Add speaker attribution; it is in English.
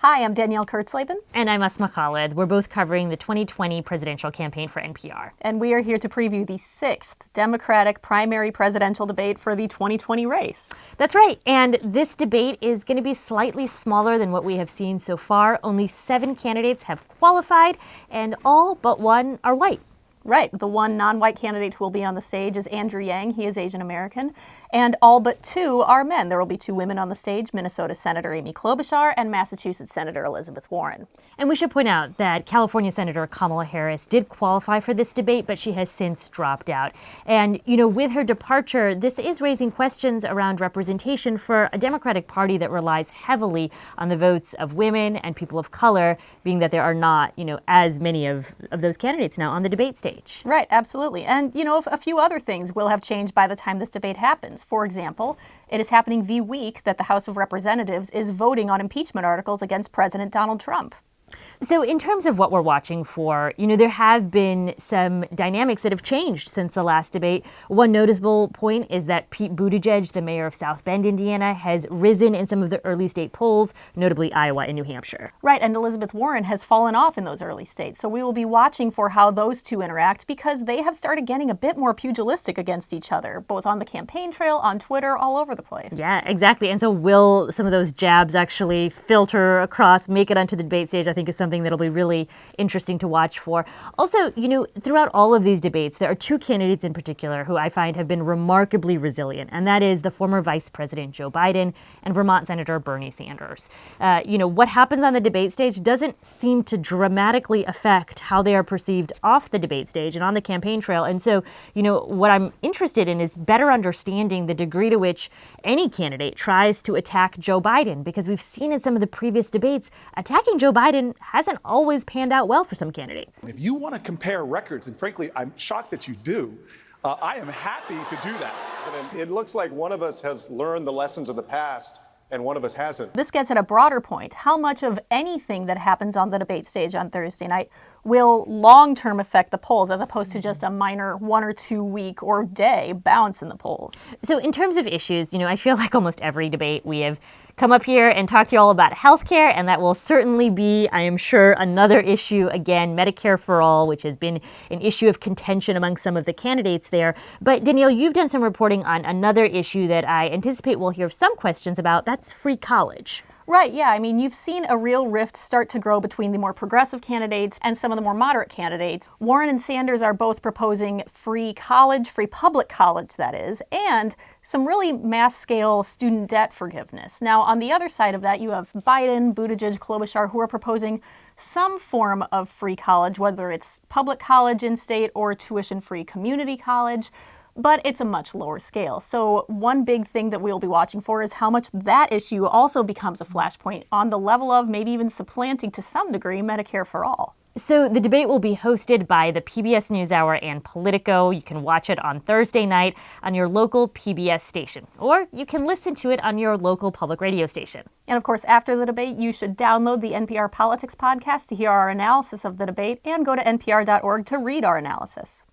Speaker 1: Hi, I'm Danielle Kurtzleben.
Speaker 2: And I'm Asma Khalid. We're both covering the 2020 presidential campaign for NPR.
Speaker 1: And we are here to preview the 6th Democratic primary presidential debate for the 2020 race.
Speaker 2: That's right. And this debate is going to be slightly smaller than what we have seen so far. Only 7 candidates have qualified, and all but one are white.
Speaker 1: Right. The one non-white candidate who will be on the stage is Andrew Yang. He is Asian American. And all but 2 are men. There will be 2 women on the stage, Minnesota Senator Amy Klobuchar and Massachusetts Senator Elizabeth Warren.
Speaker 2: And we should point out that California Senator Kamala Harris did qualify for this debate, but she has since dropped out. And, with her departure, this is raising questions around representation for a Democratic Party that relies heavily on the votes of women and people of color, being that there are not, as many of those candidates now on the debate stage.
Speaker 1: Right, absolutely. And, a few other things will have changed by the time this debate happens. For example, it is happening the week that the House of Representatives is voting on impeachment articles against President Donald Trump.
Speaker 2: So in terms of what we're watching for, there have been some dynamics that have changed since the last debate. One noticeable point is that Pete Buttigieg, the mayor of South Bend, Indiana, has risen in some of the early state polls, notably Iowa and New Hampshire.
Speaker 1: Right, and Elizabeth Warren has fallen off in those early states. So we will be watching for how those two interact because they have started getting a bit more pugilistic against each other, both on the campaign trail, on Twitter, all over the place.
Speaker 2: Yeah, exactly. And so will some of those jabs actually filter across, make it onto the debate stage? I think is something that'll be really interesting to watch for. Also, throughout all of these debates, there are 2 candidates in particular who I find have been remarkably resilient, and that is the former Vice President Joe Biden and Vermont Senator Bernie Sanders. What happens on the debate stage doesn't seem to dramatically affect how they are perceived off the debate stage and on the campaign trail. And so, what I'm interested in is better understanding the degree to which any candidate tries to attack Joe Biden, because we've seen in some of the previous debates, attacking Joe Biden hasn't always panned out well for some candidates.
Speaker 3: If you want to compare records, and frankly, I'm shocked that you do, I am happy to do that.
Speaker 4: It looks like one of us has learned the lessons of the past and one of us hasn't.
Speaker 1: This gets at a broader point. How much of anything that happens on the debate stage on Thursday night will long-term affect the polls as opposed to just a minor 1 or 2 week or day bounce in the polls?
Speaker 2: So in terms of issues, I feel like almost every debate we have come up here and talk to you all about healthcare, and that will certainly be, I am sure, another issue again, Medicare for all, which has been an issue of contention among some of the candidates there. But Danielle, you've done some reporting on another issue that I anticipate we'll hear some questions about. That's free college.
Speaker 1: Right, yeah. You've seen a real rift start to grow between the more progressive candidates and some of the more moderate candidates. Warren and Sanders are both proposing free college, free public college, that is, and some really mass-scale student debt forgiveness. Now, on the other side of that, you have Biden, Buttigieg, Klobuchar, who are proposing some form of free college, whether it's public college in-state or tuition-free community college. But it's a much lower scale. So one big thing that we'll be watching for is how much that issue also becomes a flashpoint on the level of maybe even supplanting to some degree Medicare for all.
Speaker 2: So the debate will be hosted by the PBS NewsHour and POLITICO. You can watch it on Thursday night on your local PBS station, or you can listen to it on your local public radio station.
Speaker 1: And of course, after the debate, you should download the NPR Politics podcast to hear our analysis of the debate and go to npr.org to read our analysis.